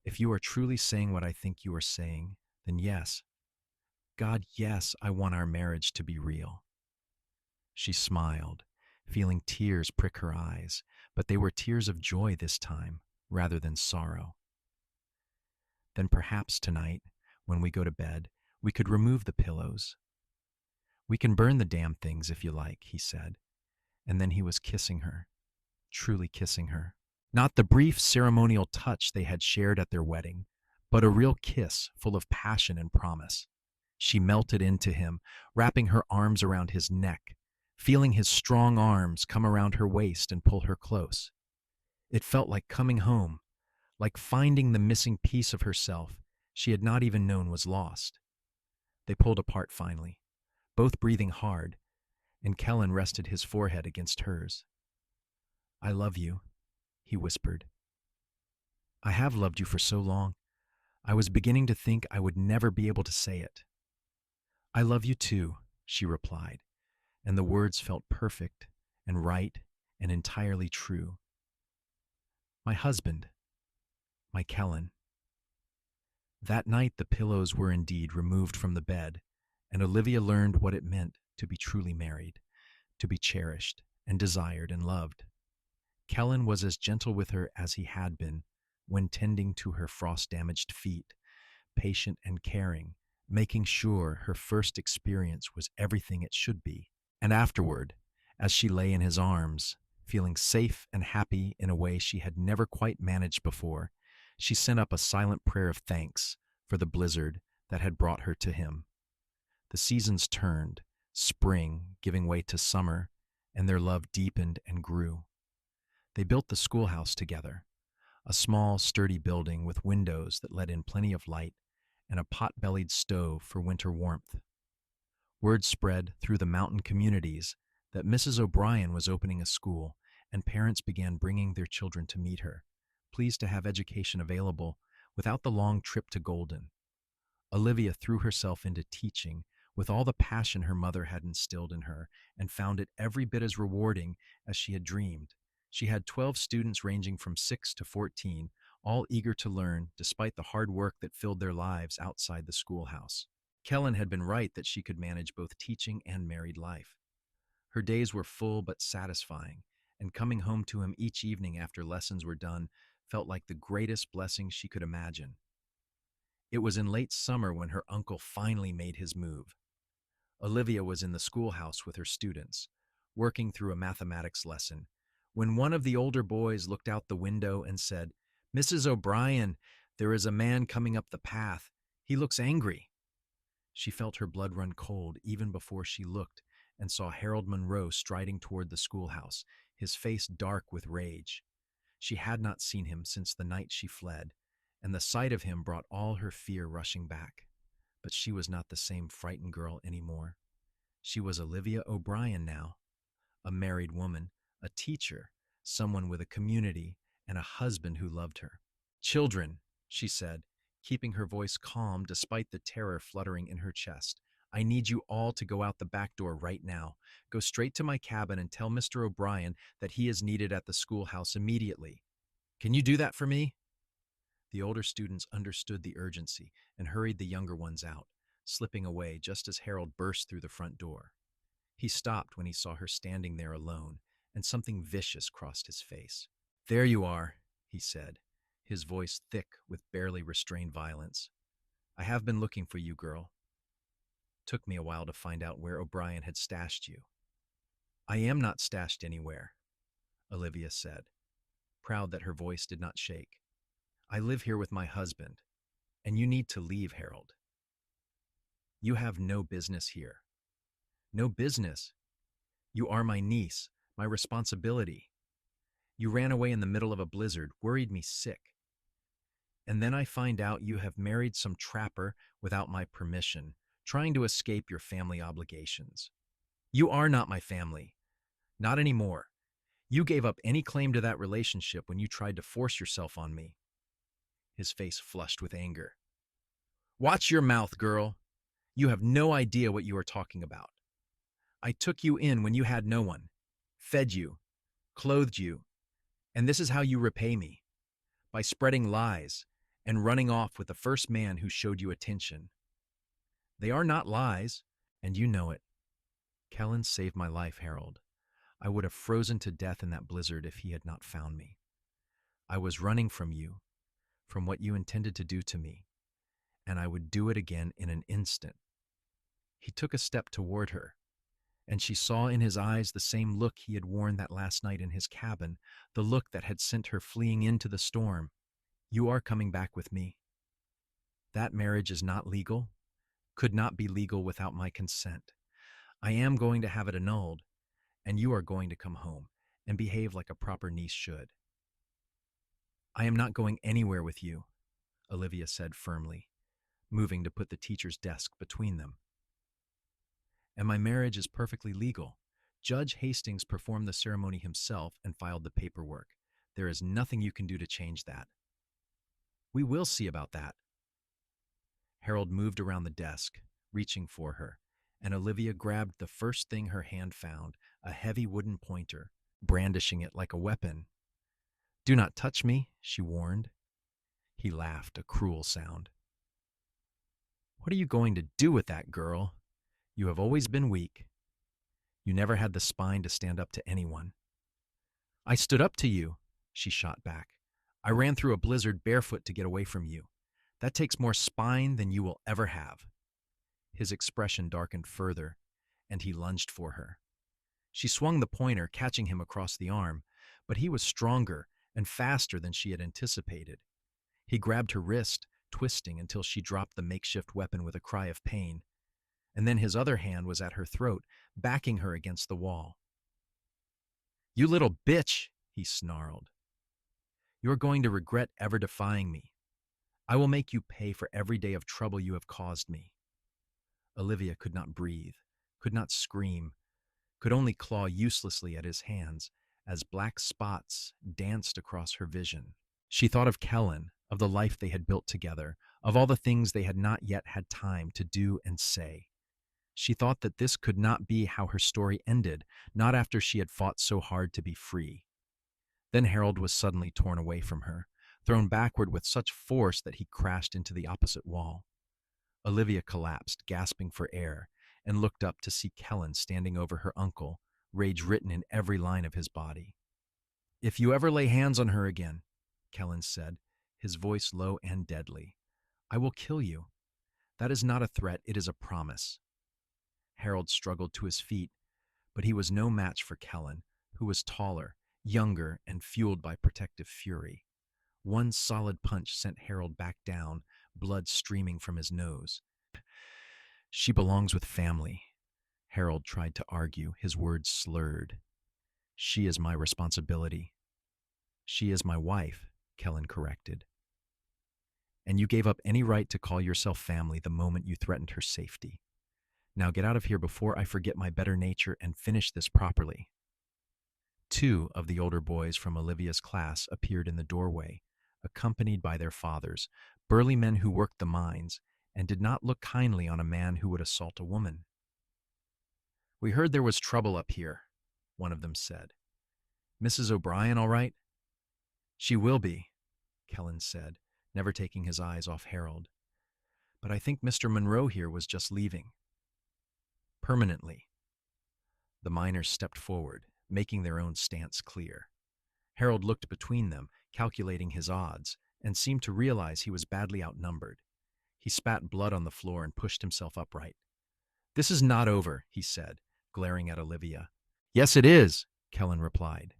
If you are truly saying what I think you are saying, then yes. God, yes, I want our marriage to be real. She smiled, feeling tears prick her eyes, but they were tears of joy this time, rather than sorrow. Then perhaps tonight, when we go to bed, we could remove the pillows. We can burn the damn things if you like, he said. And then he was kissing her, truly kissing her. Not the brief ceremonial touch they had shared at their wedding, but a real kiss full of passion and promise. She melted into him, wrapping her arms around his neck, feeling his strong arms come around her waist and pull her close. It felt like coming home, like finding the missing piece of herself she had not even known was lost. They pulled apart finally, both breathing hard, and Kellan rested his forehead against hers. I love you, he whispered. I have loved you for so long. I was beginning to think I would never be able to say it. I love you too, she replied, and the words felt perfect and right and entirely true. My husband, my Kellan. That night the pillows were indeed removed from the bed, and Olivia learned what it meant to be truly married, to be cherished and desired and loved. Kellan was as gentle with her as he had been when tending to her frost-damaged feet, patient and caring, making sure her first experience was everything it should be. And afterward, as she lay in his arms, feeling safe and happy in a way she had never quite managed before, she sent up a silent prayer of thanks for the blizzard that had brought her to him. The seasons turned, spring giving way to summer, and their love deepened and grew. They built the schoolhouse together, a small, sturdy building with windows that let in plenty of light and a pot-bellied stove for winter warmth. Word spread through the mountain communities that Mrs. O'Brien was opening a school, and parents began bringing their children to meet her, pleased to have education available without the long trip to Golden. Olivia threw herself into teaching with all the passion her mother had instilled in her and found it every bit as rewarding as she had dreamed. She had 12 students ranging from 6 to 14, all eager to learn despite the hard work that filled their lives outside the schoolhouse. Kellan had been right that she could manage both teaching and married life. Her days were full but satisfying, and coming home to him each evening after lessons were done felt like the greatest blessing she could imagine. It was in late summer when her uncle finally made his move. Olivia was in the schoolhouse with her students, working through a mathematics lesson, when one of the older boys looked out the window and said, "Mrs. O'Brien, there is a man coming up the path. He looks angry." She felt her blood run cold even before she looked and saw Harold Monroe striding toward the schoolhouse, his face dark with rage. She had not seen him since the night she fled, and the sight of him brought all her fear rushing back. But she was not the same frightened girl anymore. She was Olivia O'Brien now, a married woman, a teacher, someone with a community, and a husband who loved her. "Children," she said, keeping her voice calm despite the terror fluttering in her chest, "I need you all to go out the back door right now. Go straight to my cabin and tell Mr. O'Brien that he is needed at the schoolhouse immediately. Can you do that for me?" The older students understood the urgency and hurried the younger ones out, slipping away just as Harold burst through the front door. He stopped when he saw her standing there alone, and something vicious crossed his face. "There you are," he said, his voice thick with barely restrained violence. "I have been looking for you, girl. Took me a while to find out where O'Brien had stashed you." "I am not stashed anywhere," Olivia said, proud that her voice did not shake. "I live here with my husband, and you need to leave, Harold. You have no business here." "No business? You are my niece, my responsibility. You ran away in the middle of a blizzard, worried me sick. And then I find out you have married some trapper without my permission, trying to escape your family obligations. You are not my family. Not anymore. You gave up any claim to that relationship when you tried to force yourself on me." His face flushed with anger. "Watch your mouth, girl. You have no idea what you are talking about. I took you in when you had no one, fed you, clothed you, and this is how you repay me, by spreading lies and running off with the first man who showed you attention. They are not lies, and you know it. Kellan saved my life, Harold. I would have frozen to death in that blizzard if he had not found me. I was running from you, from what you intended to do to me, and I would do it again in an instant." He took a step toward her, and she saw in his eyes the same look he had worn that last night in his cabin, the look that had sent her fleeing into the storm. "You are coming back with me. That marriage is not legal, could not be legal without my consent. I am going to have it annulled, and you are going to come home and behave like a proper niece should." "I am not going anywhere with you," Olivia said firmly, moving to put the teacher's desk between them. "And my marriage is perfectly legal. Judge Hastings performed the ceremony himself and filed the paperwork. There is nothing you can do to change that." "We will see about that." Harold moved around the desk, reaching for her, and Olivia grabbed the first thing her hand found, a heavy wooden pointer, brandishing it like a weapon. "Do not touch me," she warned. He laughed, a cruel sound. "What are you going to do with that, girl? You have always been weak. You never had the spine to stand up to anyone." "I stood up to you," she shot back. "I ran through a blizzard barefoot to get away from you. That takes more spine than you will ever have. His expression darkened further, and he lunged for her. She swung the pointer, catching him across the arm, but he was stronger and faster than she had anticipated. He grabbed her wrist, twisting until she dropped the makeshift weapon with a cry of pain, and then his other hand was at her throat, backing her against the wall. "You little bitch," he snarled. "You are going to regret ever defying me. I will make you pay for every day of trouble you have caused me." Olivia could not breathe, could not scream, could only claw uselessly at his hands as black spots danced across her vision. She thought of Kellan, of the life they had built together, of all the things they had not yet had time to do and say. She thought that this could not be how her story ended, not after she had fought so hard to be free. Then Harold was suddenly torn away from her, thrown backward with such force that he crashed into the opposite wall. Olivia collapsed, gasping for air, and looked up to see Kellan standing over her uncle, rage written in every line of his body. "If you ever lay hands on her again," Kellan said, his voice low and deadly, "I will kill you. That is not a threat, it is a promise." Harold struggled to his feet, but he was no match for Kellan, who was taller, younger, and fueled by protective fury. One solid punch sent Harold back down, blood streaming from his nose. "She belongs with family," Harold tried to argue, his words slurred. "She is my responsibility." "She is my wife," Kellan corrected. "And you gave up any right to call yourself family the moment you threatened her safety. Now get out of here before I forget my better nature and finish this properly." Two of the older boys from Olivia's class appeared in the doorway, accompanied by their fathers, burly men who worked the mines, and did not look kindly on a man who would assault a woman. "We heard there was trouble up here," one of them said. "Mrs. O'Brien all right?" "She will be," Kellan said, never taking his eyes off Harold. "But I think Mr. Monroe here was just leaving." "Permanently." The miners stepped forward, making their own stance clear. Harold looked between them, calculating his odds, and seemed to realize he was badly outnumbered. He spat blood on the floor and pushed himself upright. "This is not over," he said, glaring at Olivia. "Yes, it is," Kellan replied.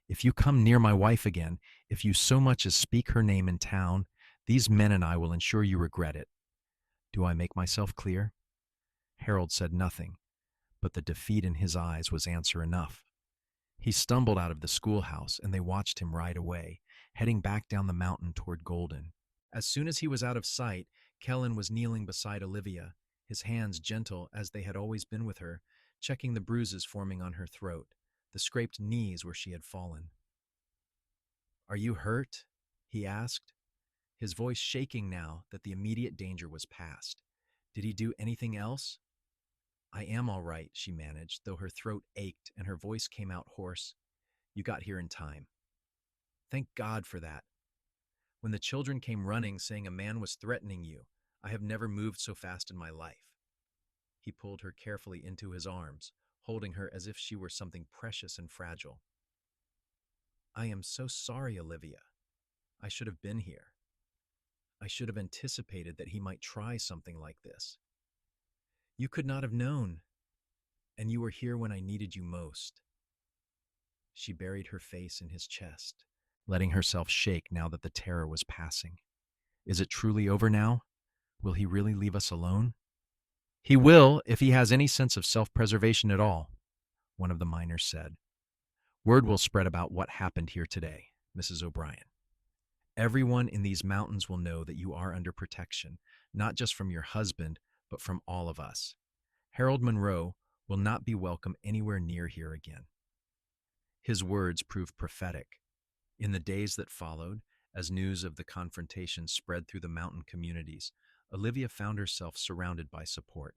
"If you come near my wife again, if you so much as speak her name in town, these men and I will ensure you regret it. Do I make myself clear?" Harold said nothing, but the defeat in his eyes was answer enough. He stumbled out of the schoolhouse, and they watched him ride away, heading back down the mountain toward Golden. As soon as he was out of sight, Kellan was kneeling beside Olivia, his hands gentle as they had always been with her, checking the bruises forming on her throat, the scraped knees where she had fallen. "Are you hurt?" he asked, his voice shaking now that the immediate danger was past. "Did he do anything else?" "I am all right," she managed, though her throat ached and her voice came out hoarse. "You got here in time." "Thank God for that. When the children came running saying a man was threatening you, I have never moved so fast in my life." He pulled her carefully into his arms, holding her as if she were something precious and fragile. "I am so sorry, Olivia. I should have been here. I should have anticipated that he might try something like this. You could not have known, and you were here when I needed you most." She buried her face in his chest, letting herself shake now that the terror was passing. "Is it truly over now? Will he really leave us alone?" "He will, if he has any sense of self-preservation at all," one of the miners said. "Word will spread about what happened here today, Mrs. O'Brien. Everyone in these mountains will know that you are under protection, not just from your husband, but from all of us. Harold Monroe will not be welcome anywhere near here again." His words proved prophetic. In the days that followed, as news of the confrontation spread through the mountain communities, Olivia found herself surrounded by support.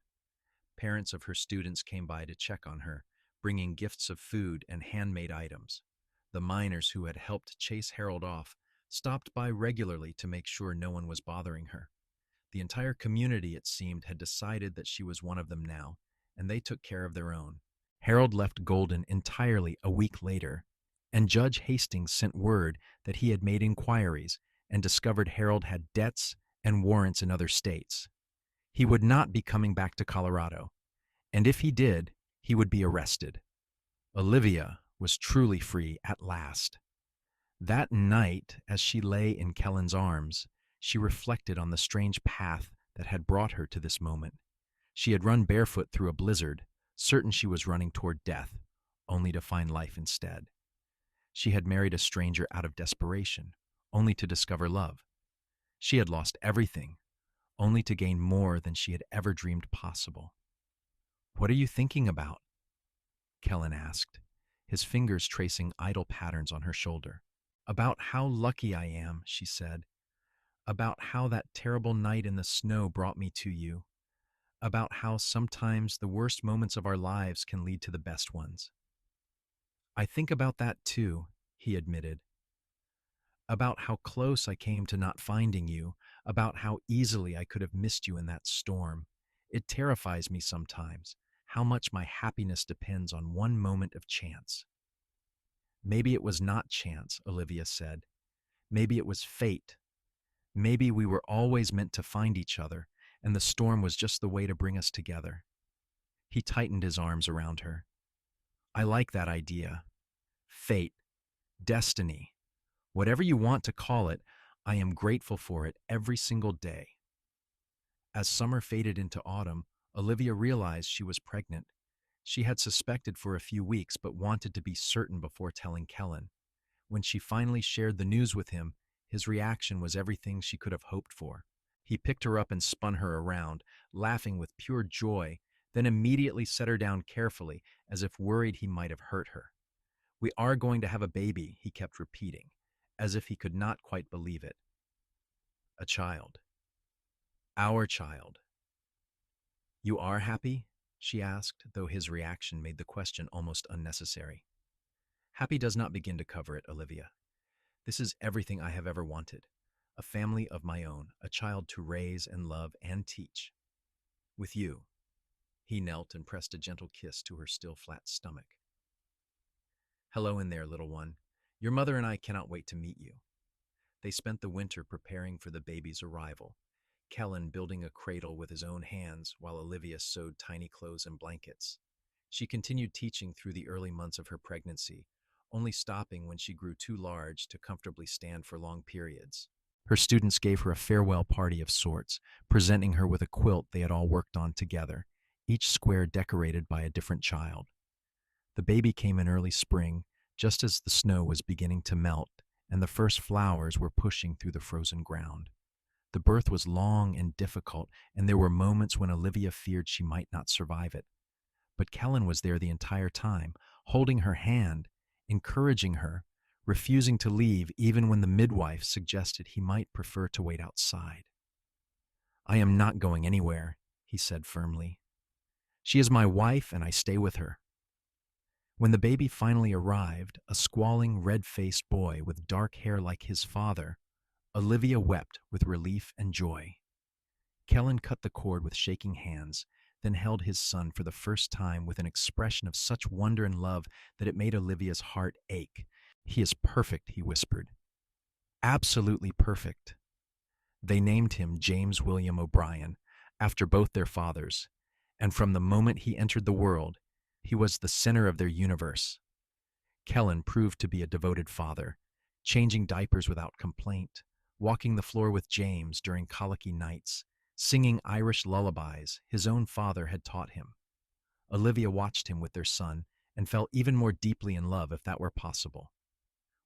Parents of her students came by to check on her, bringing gifts of food and handmade items. The miners who had helped chase Harold off stopped by regularly to make sure no one was bothering her. The entire community, it seemed, had decided that she was one of them now, and they took care of their own. Harold left Golden entirely a week later, and Judge Hastings sent word that he had made inquiries and discovered Harold had debts and warrants in other states. He would not be coming back to Colorado, and if he did, he would be arrested. Olivia was truly free at last. That night, as she lay in Kellan's arms, she reflected on the strange path that had brought her to this moment. She had run barefoot through a blizzard, certain she was running toward death, only to find life instead. She had married a stranger out of desperation, only to discover love. She had lost everything, only to gain more than she had ever dreamed possible. "What are you thinking about?" Kellan asked, his fingers tracing idle patterns on her shoulder. "About how lucky I am," she said. "About how that terrible night in the snow brought me to you. About how sometimes the worst moments of our lives can lead to the best ones." "I think about that too," he admitted. "About how close I came to not finding you, about how easily I could have missed you in that storm. It terrifies me sometimes, how much my happiness depends on one moment of chance." "Maybe it was not chance," Olivia said. "Maybe it was fate. Maybe we were always meant to find each other, and the storm was just the way to bring us together." He tightened his arms around her. "I like that idea. Fate, destiny, whatever you want to call it, I am grateful for it every single day." As summer faded into autumn, Olivia realized she was pregnant. She had suspected for a few weeks but wanted to be certain before telling Kellan. When she finally shared the news with him, his reaction was everything she could have hoped for. He picked her up and spun her around, laughing with pure joy, then immediately set her down carefully, as if worried he might have hurt her. "We are going to have a baby," he kept repeating, as if he could not quite believe it. "A child. Our child." "You are happy?" she asked, though his reaction made the question almost unnecessary. "Happy does not begin to cover it, Olivia. This is everything I have ever wanted. A family of my own, a child to raise and love and teach. With you." He knelt and pressed a gentle kiss to her still flat stomach. "Hello in there, little one. Your mother and I cannot wait to meet you." They spent the winter preparing for the baby's arrival, Kellan building a cradle with his own hands while Olivia sewed tiny clothes and blankets. She continued teaching through the early months of her pregnancy, only stopping when she grew too large to comfortably stand for long periods. Her students gave her a farewell party of sorts, presenting her with a quilt they had all worked on together, each square decorated by a different child. The baby came in early spring, just as the snow was beginning to melt and the first flowers were pushing through the frozen ground. The birth was long and difficult, and there were moments when Olivia feared she might not survive it. But Kellan was there the entire time, holding her hand, encouraging her, refusing to leave even when the midwife suggested he might prefer to wait outside. "I am not going anywhere," he said firmly. "She is my wife, and I stay with her." When the baby finally arrived, a squalling, red-faced boy with dark hair like his father, Olivia wept with relief and joy. Kellan cut the cord with shaking hands, then held his son for the first time with an expression of such wonder and love that it made Olivia's heart ache. "He is perfect," he whispered. "Absolutely perfect." They named him James William O'Brien, after both their fathers, and from the moment he entered the world, he was the center of their universe. Kellan proved to be a devoted father, changing diapers without complaint, walking the floor with James during colicky nights, singing Irish lullabies his own father had taught him. Olivia watched him with their son and fell even more deeply in love if that were possible.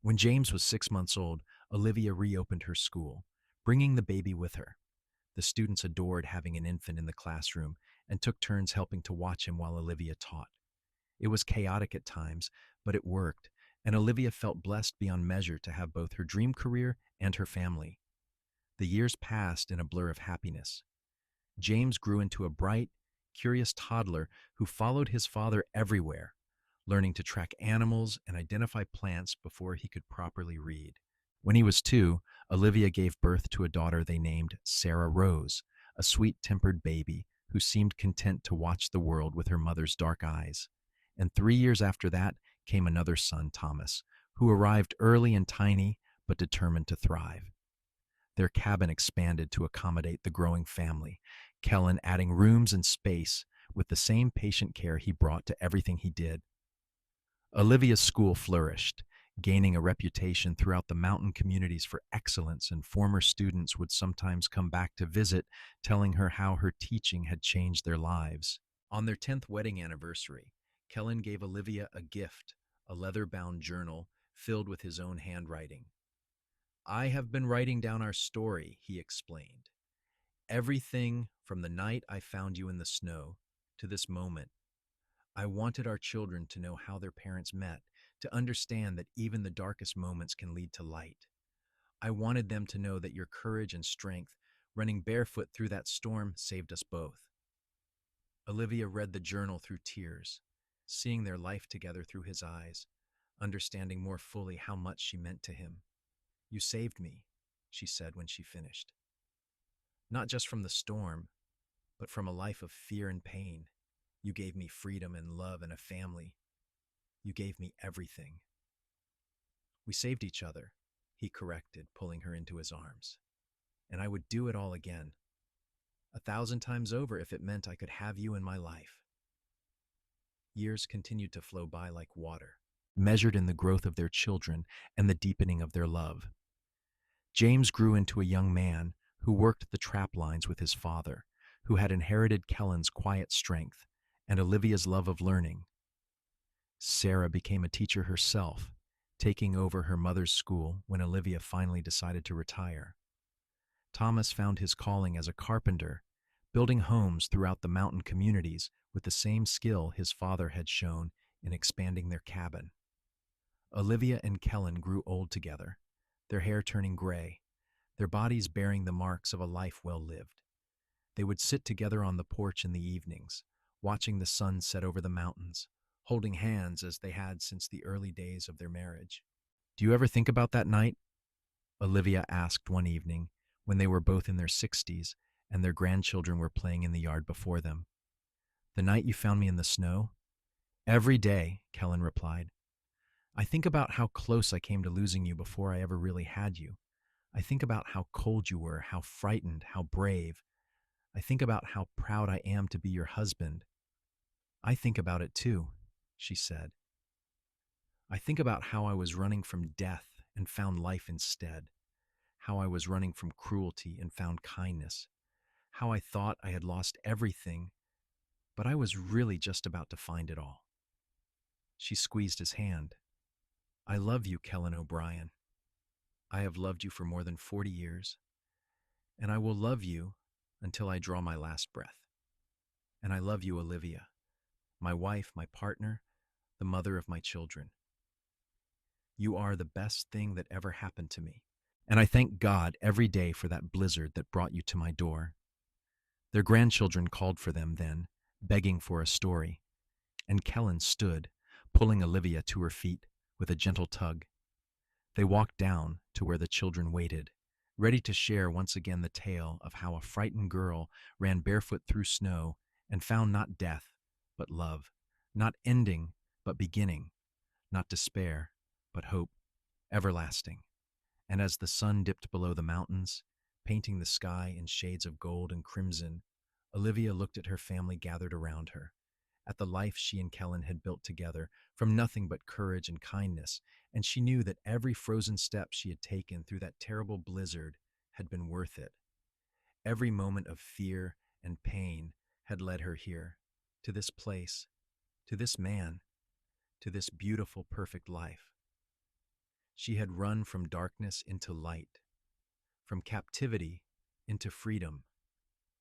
When James was 6 months old, Olivia reopened her school, bringing the baby with her. The students adored having an infant in the classroom and took turns helping to watch him while Olivia taught. It was chaotic at times, but it worked, and Olivia felt blessed beyond measure to have both her dream career and her family. The years passed in a blur of happiness. James grew into a bright, curious toddler who followed his father everywhere, learning to track animals and identify plants before he could properly read. When he was 2, Olivia gave birth to a daughter they named Sarah Rose, a sweet-tempered baby who seemed content to watch the world with her mother's dark eyes. And 3 years after that came another son, Thomas, who arrived early and tiny but determined to thrive. Their cabin expanded to accommodate the growing family, Kellan adding rooms and space with the same patient care he brought to everything he did. Olivia's school flourished, gaining a reputation throughout the mountain communities for excellence, and former students would sometimes come back to visit, telling her how her teaching had changed their lives. On their 10th wedding anniversary, Kellan gave Olivia a gift, a leather-bound journal filled with his own handwriting. "I have been writing down our story," he explained. "Everything from the night I found you in the snow to this moment. I wanted our children to know how their parents met, to understand that even the darkest moments can lead to light. I wanted them to know that your courage and strength, running barefoot through that storm, saved us both." Olivia read the journal through tears, seeing their life together through his eyes, understanding more fully how much she meant to him. "You saved me," she said when she finished. "Not just from the storm, but from a life of fear and pain. You gave me freedom and love and a family. You gave me everything." "We saved each other," he corrected, pulling her into his arms. "And I would do it all again, 1,000 times over if it meant I could have you in my life." Years continued to flow by like water, measured in the growth of their children and the deepening of their love. James grew into a young man who worked the trap lines with his father, who had inherited Kellan's quiet strength and Olivia's love of learning. Sarah became a teacher herself, taking over her mother's school when Olivia finally decided to retire. Thomas found his calling as a carpenter, building homes throughout the mountain communities with the same skill his father had shown in expanding their cabin. Olivia and Kellan grew old together, their hair turning gray, their bodies bearing the marks of a life well lived. They would sit together on the porch in the evenings, watching the sun set over the mountains, holding hands as they had since the early days of their marriage. "Do you ever think about that night?" Olivia asked one evening when they were both in their 60s and their grandchildren were playing in the yard before them. "The night you found me in the snow?" "Every day," Kellan replied. "I think about how close I came to losing you before I ever really had you. I think about how cold you were, how frightened, how brave. I think about how proud I am to be your husband." "I think about it too," she said. "I think about how I was running from death and found life instead, how I was running from cruelty and found kindness, how I thought I had lost everything, but I was really just about to find it all." She squeezed his hand. "I love you, Kellan O'Brien. I have loved you for more than 40 years, and I will love you until I draw my last breath. And I love you, Olivia, my wife, my partner, the mother of my children. You are the best thing that ever happened to me, and I thank God every day for that blizzard that brought you to my door." Their grandchildren called for them then, begging for a story, and Kellan stood, pulling Olivia to her feet with a gentle tug. They walked down to where the children waited, ready to share once again the tale of how a frightened girl ran barefoot through snow and found not death, but love, not ending, but beginning, not despair, but hope, everlasting. And as the sun dipped below the mountains, painting the sky in shades of gold and crimson, Olivia looked at her family gathered around her, at the life she and Kellan had built together from nothing but courage and kindness, and she knew that every frozen step she had taken through that terrible blizzard had been worth it. Every moment of fear and pain had led her here, to this place, to this man, to this beautiful, perfect life. She had run from darkness into light, from captivity into freedom,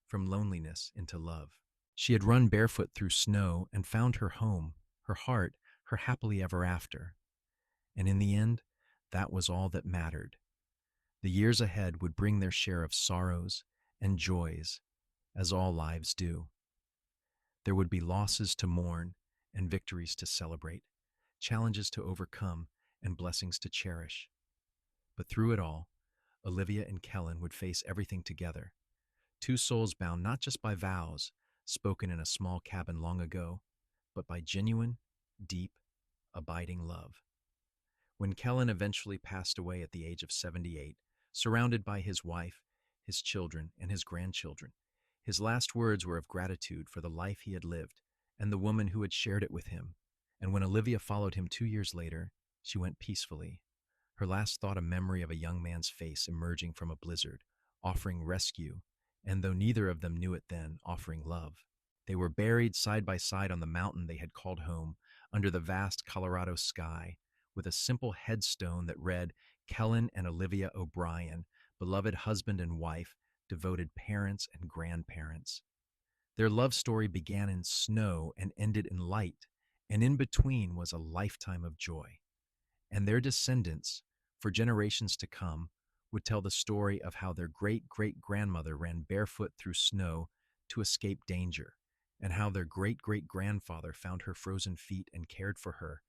from loneliness into love. She had run barefoot through snow and found her home, her heart, her happily ever after. And in the end, that was all that mattered. The years ahead would bring their share of sorrows and joys, as all lives do. There would be losses to mourn and victories to celebrate, challenges to overcome and blessings to cherish. But through it all, Olivia and Kellan would face everything together, two souls bound not just by vows spoken in a small cabin long ago, but by genuine, deep, abiding love. When Kellan eventually passed away at the age of 78, surrounded by his wife, his children, and his grandchildren. His last words were of gratitude for the life he had lived and the woman who had shared it with him. And when Olivia followed him 2 years later, she went peacefully, her last thought a memory of a young man's face emerging from a blizzard, offering rescue, and though neither of them knew it then, offering love. They were buried side by side on the mountain they had called home, under the vast Colorado sky, with a simple headstone that read, Kellan and Olivia O'Brien, beloved husband and wife, devoted parents and grandparents. Their love story began in snow and ended in light, and in between was a lifetime of joy. And their descendants, for generations to come, would tell the story of how their great-great-grandmother ran barefoot through snow to escape danger, and how their great-great-grandfather found her frozen feet and cared for her,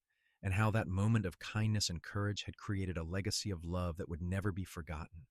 and how that moment of kindness and courage had created a legacy of love that would never be forgotten.